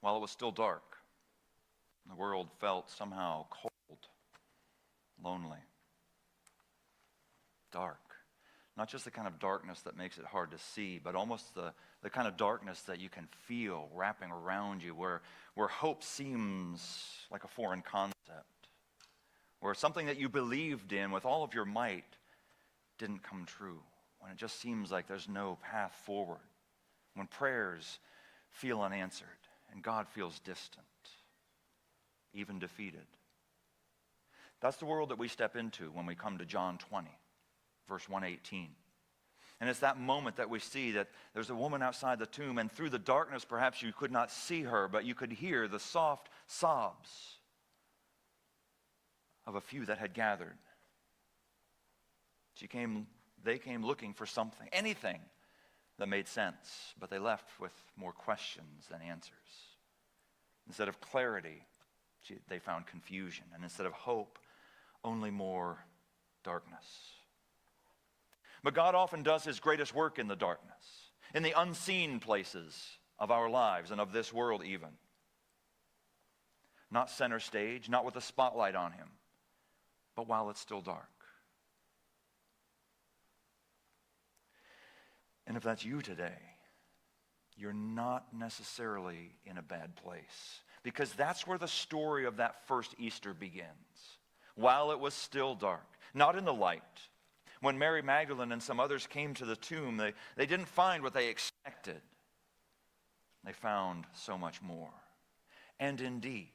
while it was still dark. The world felt somehow cold, lonely, dark. Not just the kind of darkness that makes it hard to see, but almost the kind of darkness that you can feel wrapping around you, where hope seems like a foreign concept, where something that you believed in with all of your might didn't come true, when it just seems like there's no path forward, when prayers feel unanswered and God feels distant, even defeated. That's the world that we step into when we come to John 20. Verse 118. And it's that moment that we see that there's a woman outside the tomb, and through the darkness perhaps you could not see her, but you could hear the soft sobs of a few that had gathered. They came looking for something, anything that made sense, but they left with more questions than answers. Instead of clarity, they found confusion, and instead of hope, only more darkness. But God often does his greatest work in the darkness, in the unseen places of our lives and of this world even. Not center stage, not with a spotlight on him, but while it's still dark. And if that's you today, you're not necessarily in a bad place, because that's where the story of that first Easter begins. While it was still dark, not in the light. When Mary Magdalene and some others came to the tomb, they didn't find what they expected. They found so much more. And indeed,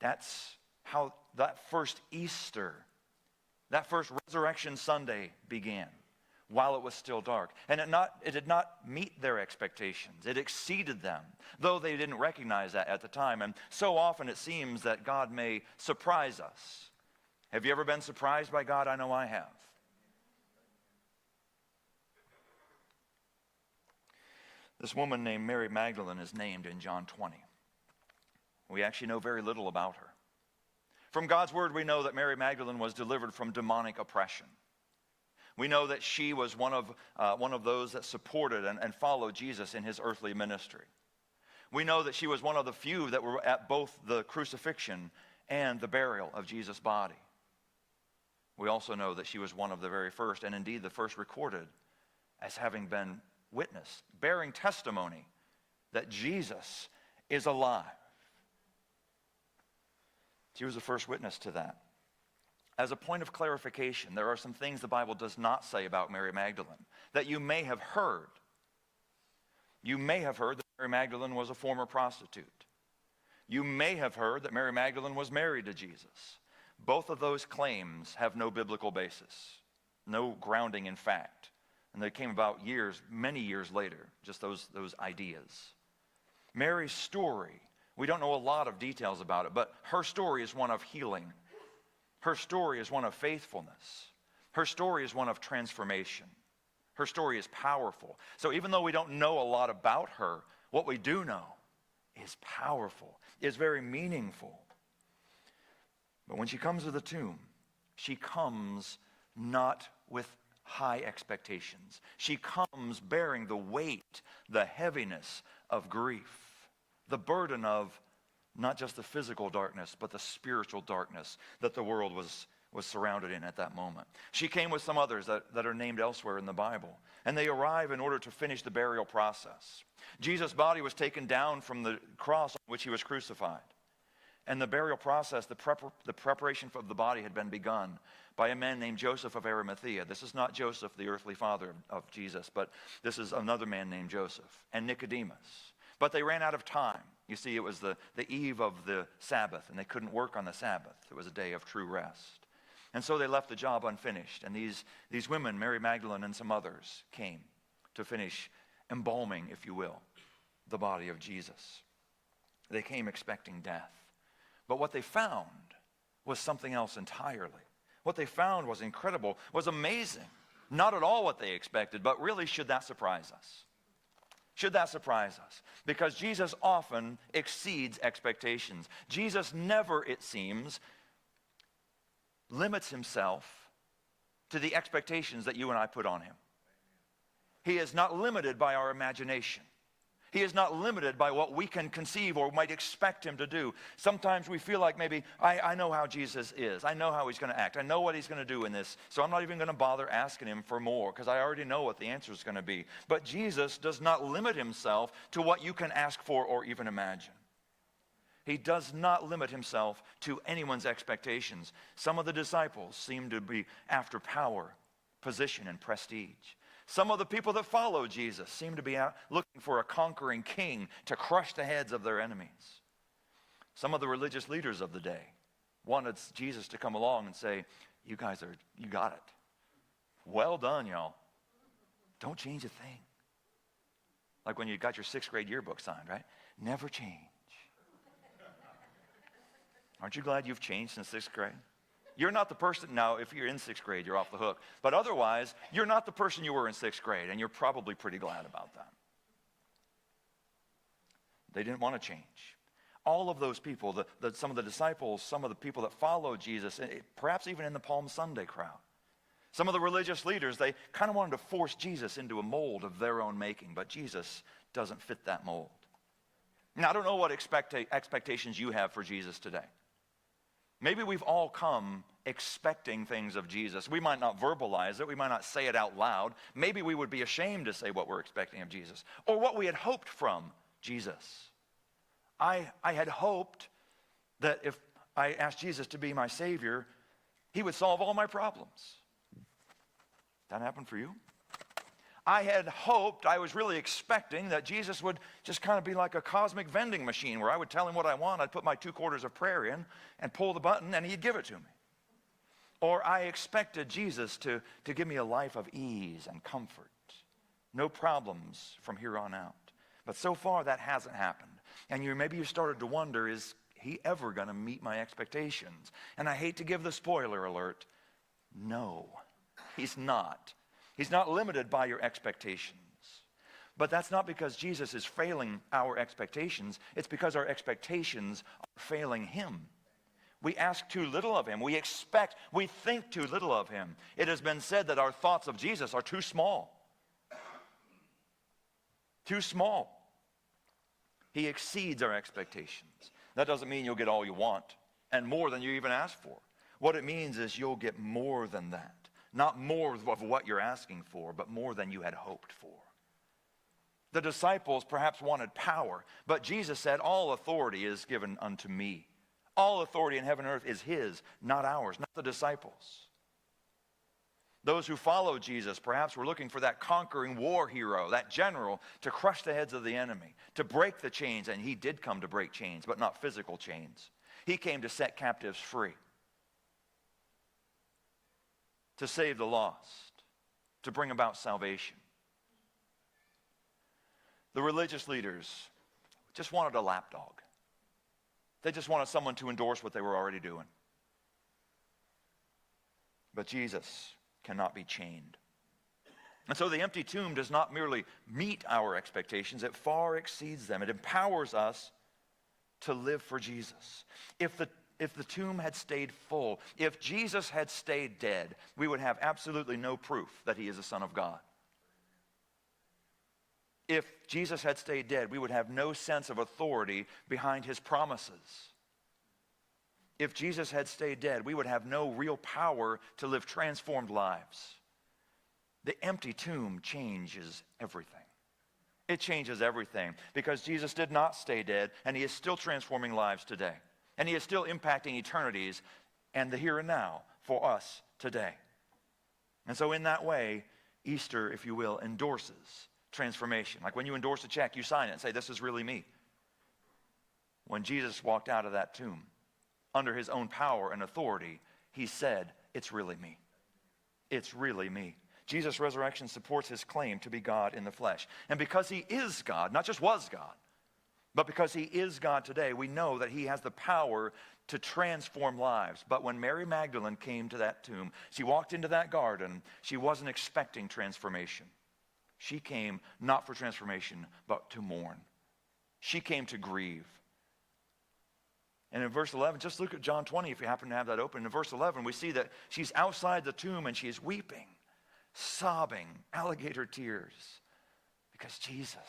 that's how that first Easter, that first Resurrection Sunday began, while it was still dark. And it did not meet their expectations. It exceeded them, though they didn't recognize that at the time. And so often it seems that God may surprise us. Have you ever been surprised by God? I know I have. This woman named Mary Magdalene is named in John 20. We actually know very little about her. From God's word, we know that Mary Magdalene was delivered from demonic oppression. We know that she was one of those that supported and followed Jesus in his earthly ministry. We know that she was one of the few that were at both the crucifixion and the burial of Jesus' body. We also know that she was one of the very first, and indeed the first recorded as having been witnessed, bearing testimony that Jesus is alive. She was the first witness to that. As a point of clarification, there are some things the Bible does not say about Mary Magdalene that you may have heard. You may have heard that Mary Magdalene was a former prostitute. You may have heard that Mary Magdalene was married to Jesus. Both of those claims have no biblical basis, no grounding in fact. And they came about many years later, just those ideas. Mary's story, we don't know a lot of details about it, but her story is one of healing. Her story is one of faithfulness. Her story is one of transformation. Her story is powerful. So even though we don't know a lot about her, what we do know is powerful, is very meaningful. But when she comes to the tomb, she comes not with high expectations. She comes bearing the weight, the heaviness of grief, the burden of not just the physical darkness, but the spiritual darkness that the world was surrounded in at that moment. She came with some others that are named elsewhere in the Bible, and they arrive in order to finish the burial process. Jesus' body was taken down from the cross on which he was crucified. And the burial process, the preparation of the body had been begun by a man named Joseph of Arimathea. This is not Joseph, the earthly father of Jesus, but this is another man named Joseph, and Nicodemus. But they ran out of time. You see, it was the eve of the Sabbath, and they couldn't work on the Sabbath. It was a day of true rest. And so they left the job unfinished. And these women, Mary Magdalene and some others, came to finish embalming, if you will, the body of Jesus. They came expecting death. But what they found was something else entirely. What they found was incredible, was amazing. Not at all what they expected, but really, should that surprise us? Should that surprise us? Because Jesus often exceeds expectations. Jesus never, it seems, limits himself to the expectations that you and I put on him. He is not limited by our imagination. He is not limited by what we can conceive or might expect him to do. Sometimes we feel like maybe, I know how Jesus is. I know how he's going to act. I know what he's going to do in this. So I'm not even going to bother asking him for more because I already know what the answer is going to be. But Jesus does not limit himself to what you can ask for or even imagine. He does not limit himself to anyone's expectations. Some of the disciples seem to be after power, position, and prestige. Some of the people that follow Jesus seem to be out looking for a conquering king to crush the heads of their enemies. Some of the religious leaders of the day wanted Jesus to come along and say, you got it. Well done, y'all. Don't change a thing. Like when you got your 6th grade yearbook signed, right? Never change. Aren't you glad you've changed since 6th grade? You're not the person, now if you're in 6th grade, you're off the hook. But otherwise, you're not the person you were in 6th grade, and you're probably pretty glad about that. They didn't want to change. All of those people, some of the disciples, some of the people that followed Jesus, perhaps even in the Palm Sunday crowd, some of the religious leaders, they kind of wanted to force Jesus into a mold of their own making, but Jesus doesn't fit that mold. Now, I don't know what expectations you have for Jesus today. Maybe we've all come expecting things of Jesus. We might not verbalize it. We might not say it out loud. Maybe we would be ashamed to say what we're expecting of Jesus or what we had hoped from Jesus. I had hoped that if I asked Jesus to be my Savior, he would solve all my problems. That happened for you? I had hoped, I was really expecting that Jesus would just kind of be like a cosmic vending machine where I would tell him what I want, I'd put my 2 quarters of prayer in and pull the button and he'd give it to me. Or I expected Jesus to give me a life of ease and comfort. No problems from here on out. But so far that hasn't happened. And maybe you started to wonder, is he ever going to meet my expectations? And I hate to give the spoiler alert. No, he's not. He's not limited by your expectations. But that's not because Jesus is failing our expectations. It's because our expectations are failing him. We ask too little of him. We think too little of him. It has been said that our thoughts of Jesus are too small. Too small. He exceeds our expectations. That doesn't mean you'll get all you want and more than you even ask for. What it means is you'll get more than that. Not more of what you're asking for, but more than you had hoped for. The disciples perhaps wanted power, but Jesus said, all authority is given unto me. All authority in heaven and earth is his, not ours, not the disciples. Those who followed Jesus perhaps were looking for that conquering war hero, that general, to crush the heads of the enemy, to break the chains, and he did come to break chains, but not physical chains. He came to set captives free, to save the lost, to bring about salvation. The religious leaders just wanted a lapdog. They just wanted someone to endorse what they were already doing. But Jesus cannot be chained. And so the empty tomb does not merely meet our expectations, it far exceeds them. It empowers us to live for Jesus. If the tomb had stayed full, if Jesus had stayed dead, we would have absolutely no proof that he is the Son of God. If Jesus had stayed dead, we would have no sense of authority behind his promises. If Jesus had stayed dead, we would have no real power to live transformed lives. The empty tomb changes everything. It changes everything because Jesus did not stay dead, and he is still transforming lives today. And he is still impacting eternities and the here and now for us today. And so in that way, Easter, if you will, endorses transformation. Like when you endorse a check, you sign it and say, this is really me. When Jesus walked out of that tomb, under his own power and authority, he said, it's really me. It's really me. Jesus' resurrection supports his claim to be God in the flesh. And because he is God, not just was God, but because he is God today, we know that he has the power to transform lives. But when Mary Magdalene came to that tomb, she walked into that garden, she wasn't expecting transformation. She came not for transformation, but to mourn. She came to grieve. And in verse 11, just look at John 20 if you happen to have that open. In verse 11, we see that she's outside the tomb and she's weeping, sobbing, alligator tears, because Jesus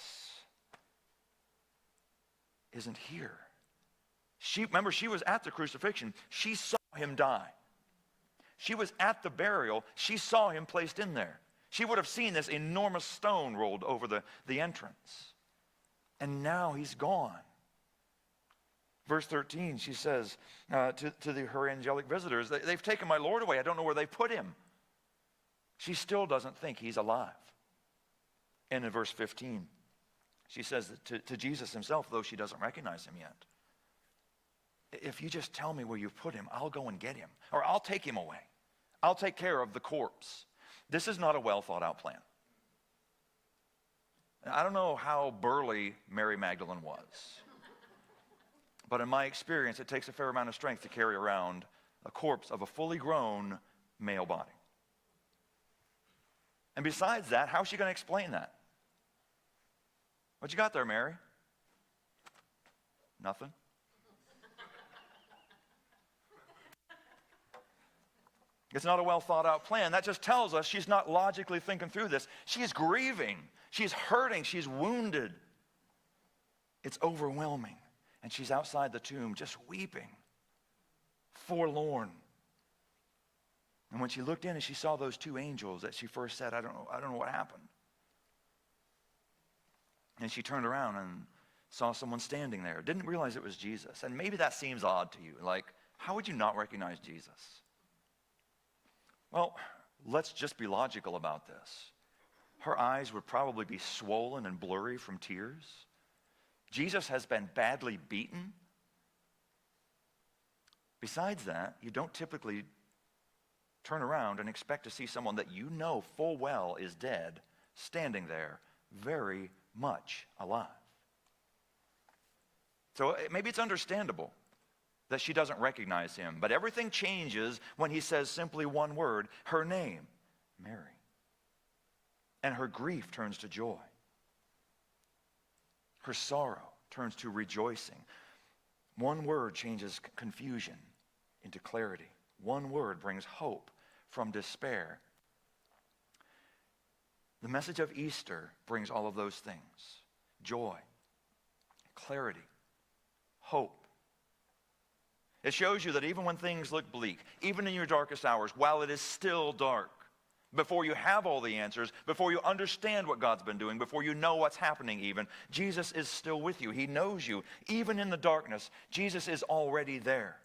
isn't here. Remember, she was at the crucifixion. She saw him die. She was at the burial. She saw him placed in there. She would have seen this enormous stone rolled over the entrance. And now he's gone. Verse 13, she says to her angelic visitors, they've taken my Lord away. I don't know where they put him. She still doesn't think he's alive. And in verse 15, she says to Jesus himself, though she doesn't recognize him yet, if you just tell me where you put him, I'll go and get him. Or I'll take him away. I'll take care of the corpse. This is not a well thought out plan. I don't know how burly Mary Magdalene was. But in my experience, it takes a fair amount of strength to carry around a corpse of a fully grown male body. And besides that, how's she going to explain that? What you got there, Mary? Nothing? It's not a well thought out plan. That just tells us she's not logically thinking through this. She's grieving. She's hurting. She's wounded. It's overwhelming. And she's outside the tomb just weeping, forlorn. And when she looked in and she saw those two angels that she first said, I don't know what happened. And she turned around and saw someone standing there. Didn't realize it was Jesus. And maybe that seems odd to you. Like, how would you not recognize Jesus? Well, let's just be logical about this. Her eyes would probably be swollen and blurry from tears. Jesus has been badly beaten. Besides that, you don't typically turn around and expect to see someone that you know full well is dead, standing there, very much alive. So maybe it's understandable that she doesn't recognize him, but everything changes when he says simply one word, her name, Mary. And her grief turns to joy. Her sorrow turns to rejoicing. One word changes confusion into clarity. One word brings hope from despair. The message of Easter brings all of those things. Joy, clarity, hope. It shows you that even when things look bleak, even in your darkest hours, while it is still dark, before you have all the answers, before you understand what God's been doing, before you know what's happening even, Jesus is still with you. He knows you. Even in the darkness, Jesus is already there.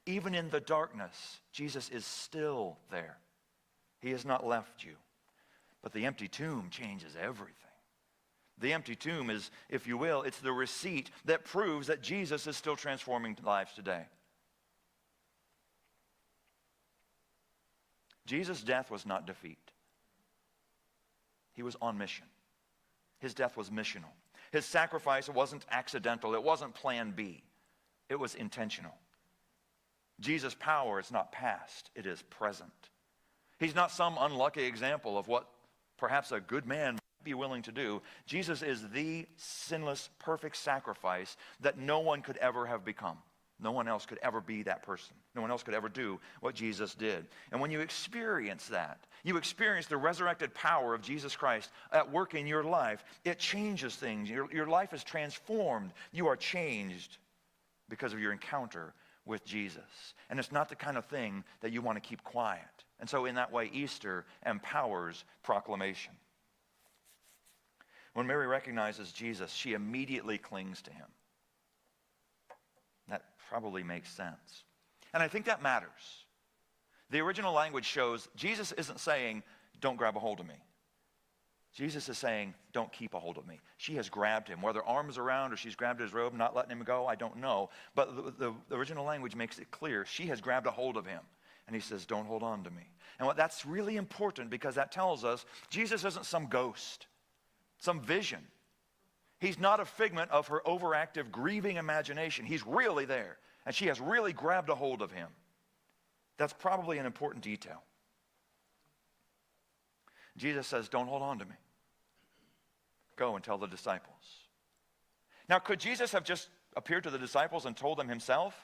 Even in the darkness, Jesus is still there. He has not left you. But the empty tomb changes everything. The empty tomb is, if you will, it's the receipt that proves that Jesus is still transforming lives today. Jesus' death was not defeat. He was on mission. His death was missional. His sacrifice wasn't accidental. It wasn't plan B. It was intentional. Jesus' power is not past. It is present. He's not some unlucky example of what perhaps a good man might be willing to do. Jesus is the sinless, perfect sacrifice that no one could ever have become. No one else could ever be that person. No one else could ever do what Jesus did. And when you experience that, you experience the resurrected power of Jesus Christ at work in your life, it changes things. Your life is transformed. You are changed because of your encounter with Jesus. And it's not the kind of thing that you want to keep quiet. And so in that way, Easter empowers proclamation. When Mary recognizes Jesus, she immediately clings to him. That probably makes sense. And I think that matters. The original language shows Jesus isn't saying, don't grab a hold of me. Jesus is saying, don't keep a hold of me. She has grabbed him. Whether arms around or she's grabbed his robe, not letting him go, I don't know. But the original language makes it clear. She has grabbed a hold of him. And he says, don't hold on to me. And that's really important because that tells us Jesus isn't some ghost, some vision. He's not a figment of her overactive, grieving imagination. He's really there. And she has really grabbed a hold of him. That's probably an important detail. Jesus says, don't hold on to me. Go and tell the disciples. Now, could Jesus have just appeared to the disciples and told them himself?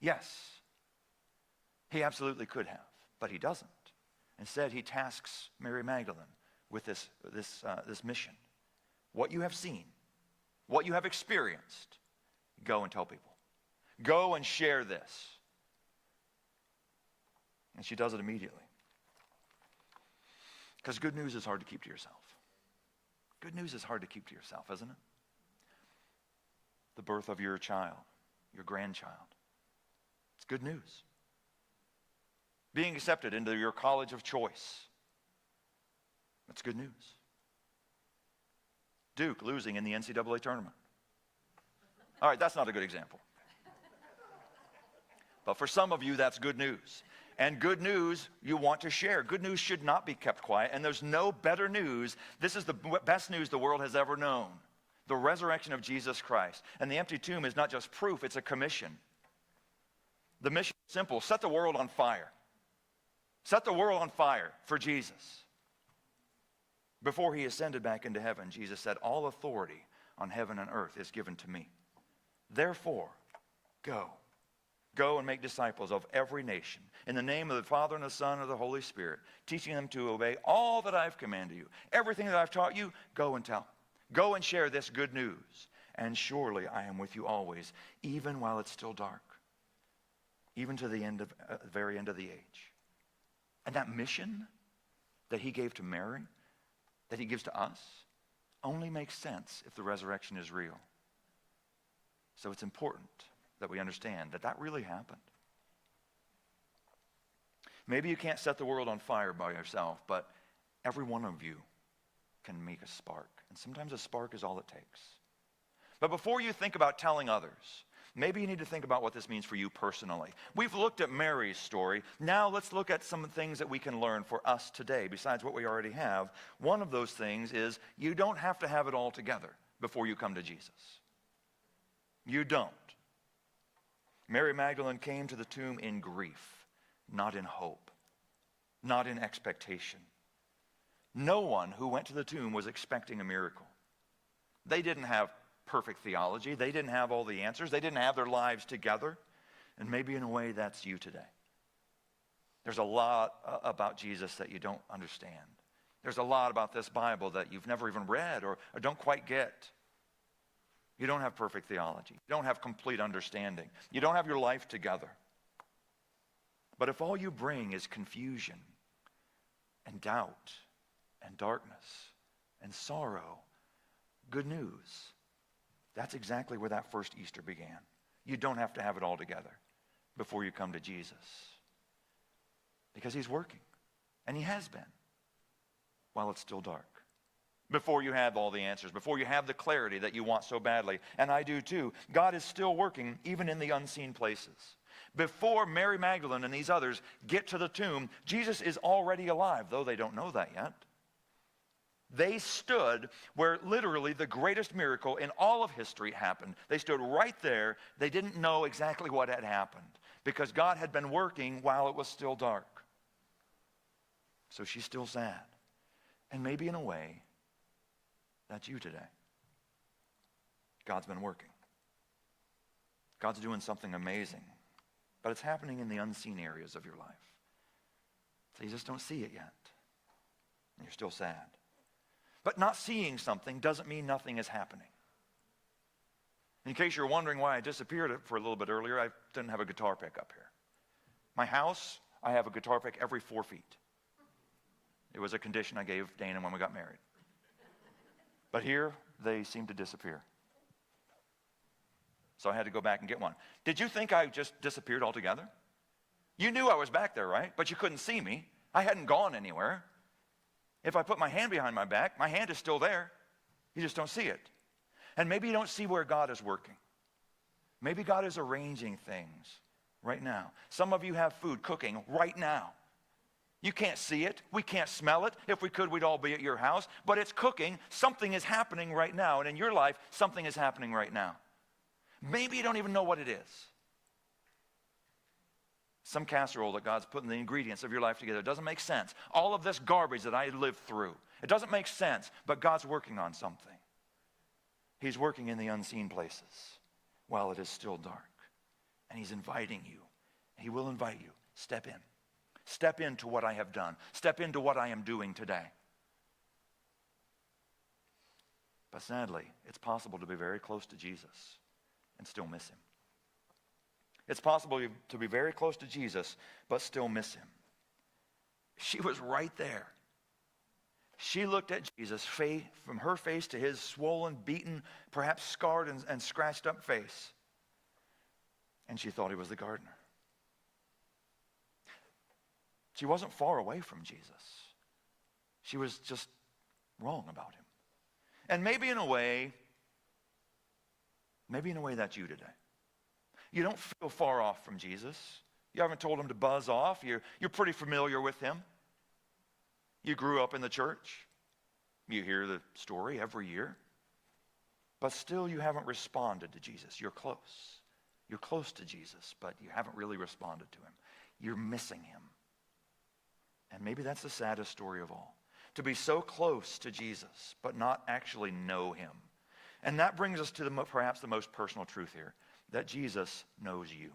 Yes. He absolutely could have, but he doesn't. Instead, he tasks Mary Magdalene with this mission. What you have seen, what you have experienced, go and tell people. Go and share this. And she does it immediately. Because good news is hard to keep to yourself. Good news is hard to keep to yourself, isn't it? The birth of your child, your grandchild. It's good news. Being accepted into your college of choice. That's good news. Duke losing in the NCAA tournament. All right, that's not a good example. But for some of you, that's good news. And good news you want to share. Good news should not be kept quiet. And there's no better news. This is the best news the world has ever known. The resurrection of Jesus Christ. And the empty tomb is not just proof, it's a commission. The mission is simple. Set the world on fire. Set the world on fire for Jesus. Before he ascended back into heaven, Jesus said, all authority on heaven and earth is given to me. Therefore, go. Go and make disciples of every nation in the name of the Father and the Son and the Holy Spirit, teaching them to obey all that I've commanded you. Everything that I've taught you, go and tell. Go and share this good news. And surely I am with you always, even while it's still dark, even to the very end of the age. And that mission that he gave to Mary, that he gives to us, only makes sense if the resurrection is real. So it's important that we understand that that really happened. Maybe you can't set the world on fire by yourself, but every one of you can make a spark. And sometimes a spark is all it takes. But before you think about telling others, maybe you need to think about what this means for you personally. We've looked at Mary's story. Now let's look at some things that we can learn for us today, besides what we already have. One of those things is you don't have to have it all together before you come to Jesus. You don't. Mary Magdalene came to the tomb in grief, not in hope, not in expectation. No one who went to the tomb was expecting a miracle. They didn't have perfect theology. They didn't have all the answers. They didn't have their lives together. And maybe in a way that's you today. There's a lot about Jesus that you don't understand. There's a lot about this Bible that you've never even read or don't quite get. You don't have perfect theology. You don't have complete understanding. You don't have your life together. But if all you bring is confusion and doubt and darkness and sorrow, good news. That's exactly where that first Easter began. You don't have to have it all together before you come to Jesus. Because he's working. And he has been. While it's still dark. Before you have all the answers, before you have the clarity that you want so badly, and I do too, God is still working even in the unseen places. Before Mary Magdalene and these others get to the tomb, Jesus is already alive, though they don't know that yet. They stood where literally the greatest miracle in all of history happened. They stood right there. They didn't know exactly what had happened because God had been working while it was still dark. So she's still sad. And maybe in a way, that's you today. God's been working. God's doing something amazing. But it's happening in the unseen areas of your life. So you just don't see it yet. And you're still sad. But not seeing something doesn't mean nothing is happening. In case you're wondering why I disappeared for a little bit earlier, I didn't have a guitar pick up here. My house, I have a guitar pick every 4 feet. It was a condition I gave Dana when we got married. But here, they seem to disappear. So I had to go back and get one. Did you think I just disappeared altogether? You knew I was back there, right? But you couldn't see me. I hadn't gone anywhere. If I put my hand behind my back, my hand is still there. You just don't see it. And maybe you don't see where God is working. Maybe God is arranging things right now. Some of you have food cooking right now. You can't see it. We can't smell it. If we could, we'd all be at your house. But it's cooking. Something is happening right now. And in your life, something is happening right now. Maybe you don't even know what it is. Some casserole that God's putting the ingredients of your life together. It doesn't make sense. All of this garbage that I lived through. It doesn't make sense. But God's working on something. He's working in the unseen places while it is still dark. And he's inviting you. He will invite you. Step in. Step into what I have done. Step into what I am doing today. But sadly, it's possible to be very close to Jesus and still miss him. It's possible to be very close to Jesus, but still miss him. She was right there. She looked at Jesus, from her face to his swollen, beaten, perhaps scarred and scratched up face. And she thought he was the gardener. She wasn't far away from Jesus. She was just wrong about him. And maybe in a way that's you today. You don't feel far off from Jesus. You haven't told him to buzz off. You're pretty familiar with him. You grew up in the church. You hear the story every year. But still you haven't responded to Jesus. You're close. You're close to Jesus, but you haven't really responded to him. You're missing him. And maybe that's the saddest story of all. To be so close to Jesus, but not actually know him. And that brings us to perhaps the most personal truth here, that Jesus knows you.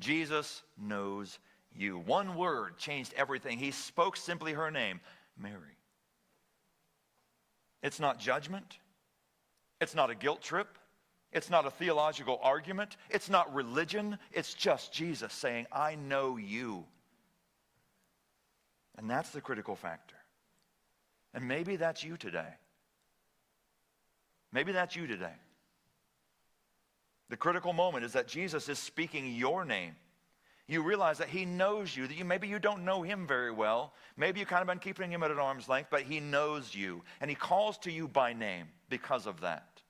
Jesus knows you. One word changed everything. He spoke simply her name, Mary. It's not judgment. It's not a guilt trip. It's not a theological argument. It's not religion. It's just Jesus saying, I know you. And that's the critical factor. And maybe that's you today. Maybe that's you today. The critical moment is that Jesus is speaking your name. You realize that he knows you, that maybe you don't know him very well. Maybe you've kind of been keeping him at an arm's length, but he knows you. And he calls to you by name because of that.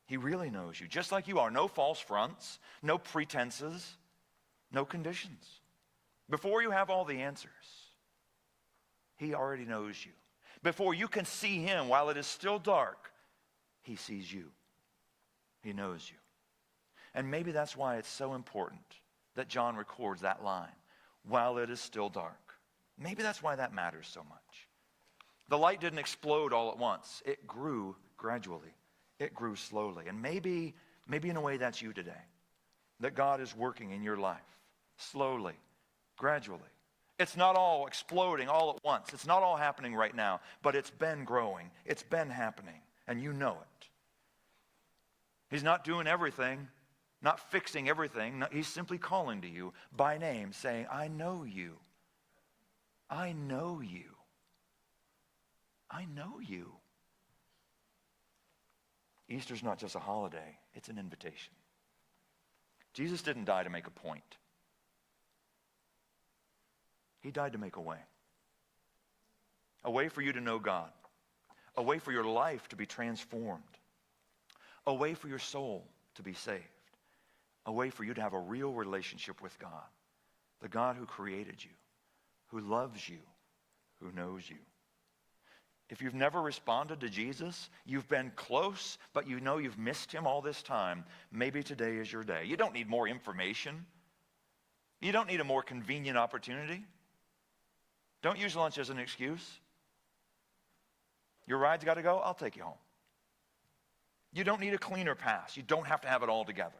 He really knows you, just like you are. No false fronts, no pretenses, no conditions. Before you have all the answers, he already knows you. Before you can see him while it is still dark, he sees you. He knows you. And maybe that's why it's so important that John records that line, while it is still dark. Maybe that's why that matters so much. The light didn't explode all at once. It grew gradually. It grew slowly. And maybe in a way that's you today. That God is working in your life. Slowly. Gradually. It's not all exploding all at once. It's not all happening right now. But it's been growing. It's been happening. And you know it. He's not doing everything. Not fixing everything. He's simply calling to you by name. Saying, I know you. I know you. I know you. Easter's not just a holiday, it's an invitation. Jesus didn't die to make a point. He died to make a way. A way for you to know God. A way for your life to be transformed. A way for your soul to be saved. A way for you to have a real relationship with God. The God who created you, who loves you, who knows you. If you've never responded to Jesus, you've been close, but you know you've missed him all this time, maybe today is your day. You don't need more information. You don't need a more convenient opportunity. Don't use lunch as an excuse. Your ride's got to go, I'll take you home. You don't need a cleaner pass. You don't have to have it all together.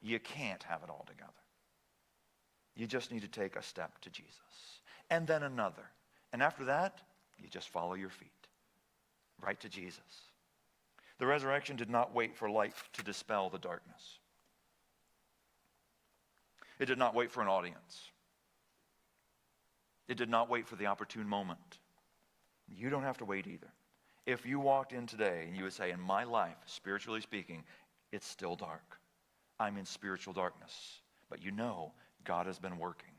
You can't have it all together. You just need to take a step to Jesus. And then another. And after that, you just follow your feet. Right to Jesus. The resurrection did not wait for light to dispel the darkness. It did not wait for an audience. It did not wait for the opportune moment. You don't have to wait either. If you walked in today and you would say, in my life, spiritually speaking, it's still dark. I'm in spiritual darkness. But you know God has been working.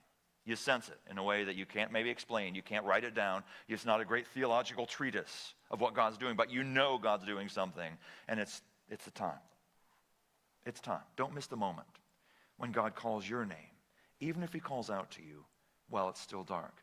You sense it in a way that you can't maybe explain. You can't write it down. It's not a great theological treatise of what God's doing, but you know God's doing something. And it's the time. It's time. Don't miss the moment when God calls your name, even if he calls out to you while it's still dark.